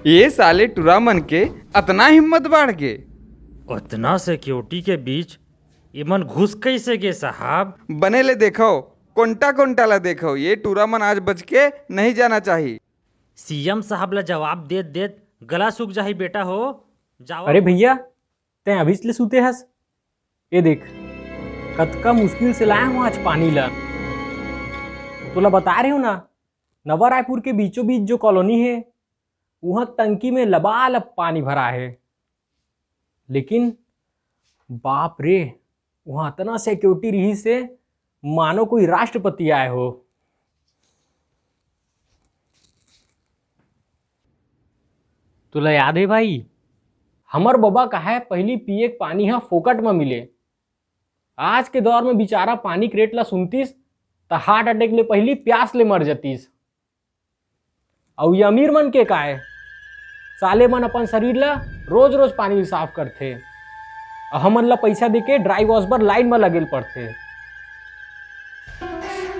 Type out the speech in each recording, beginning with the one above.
ये साले टुरा मन के अतना हिम्मत बाढ़ के। उतना सिक्योरिटी के बीच इमन घुस कैसे गे साहब? बने ले देखो, कोंटा कोंटा ला देखो, ये टुरा मन आज बच के नहीं जाना चाहिए। सीएम साहब ला जवाब देत देत गला सूख जाही बेटा हो। जाओ। अरे भैया, तैं अभी ले सूते हस? ये देख, कतका मुश्किल से लाया हूँ आज पानी ला। तोला बता रही हूँ ना, नवा रायपुर के बीचों बीच जो कॉलोनी है वहाँ टंकी में लबालब पानी भरा है, लेकिन बाप रे, वहाँ इतना सिक्योरिटी रही से मानो कोई राष्ट्रपति आए हो। तुला याद है भाई, हमर बाबा कहा है पहली पिए के पानी हा फोकट में मिले। आज के दौर में बेचारा पानी क्रेट ला सुनतीस तो हार्ट अटैक ले पहली प्यास ले मर जतीस। और ये अमीर मन के का है, साले मन अपन शरीर ला रोज रोज पानी साफ करते, और हमन ला पैसा देके ड्राई वॉश बर लाइन में लगेल पड़ते।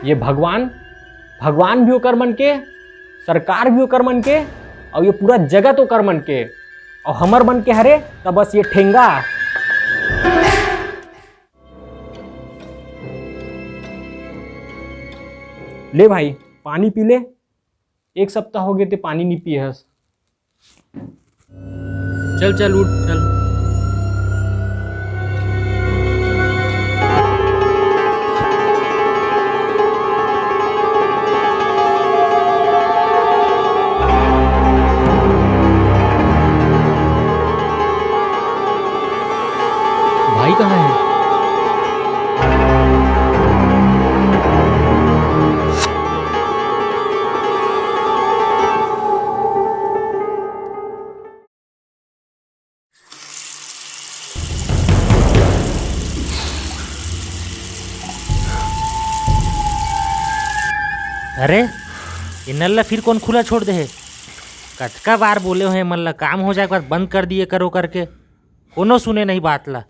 ये भगवान भी ओकर मन के, सरकार भी ओकर मन के, और ये पूरा जगत ओकर मन के, और हमर मन के हरे तब बस ये ठेंगा। ले भाई पानी पी ले, एक सप्ताह हो गए ते पानी नहीं पिए हस। चल चल उठ चल। भाई कहाँ है? अरे ये नल ला फिर कौन खुला छोड़ दे है? कतका बार बोले हैं मन ला काम हो जाए के बाद बंद कर दिए करो करके, कोनो सुने नहीं बात ला।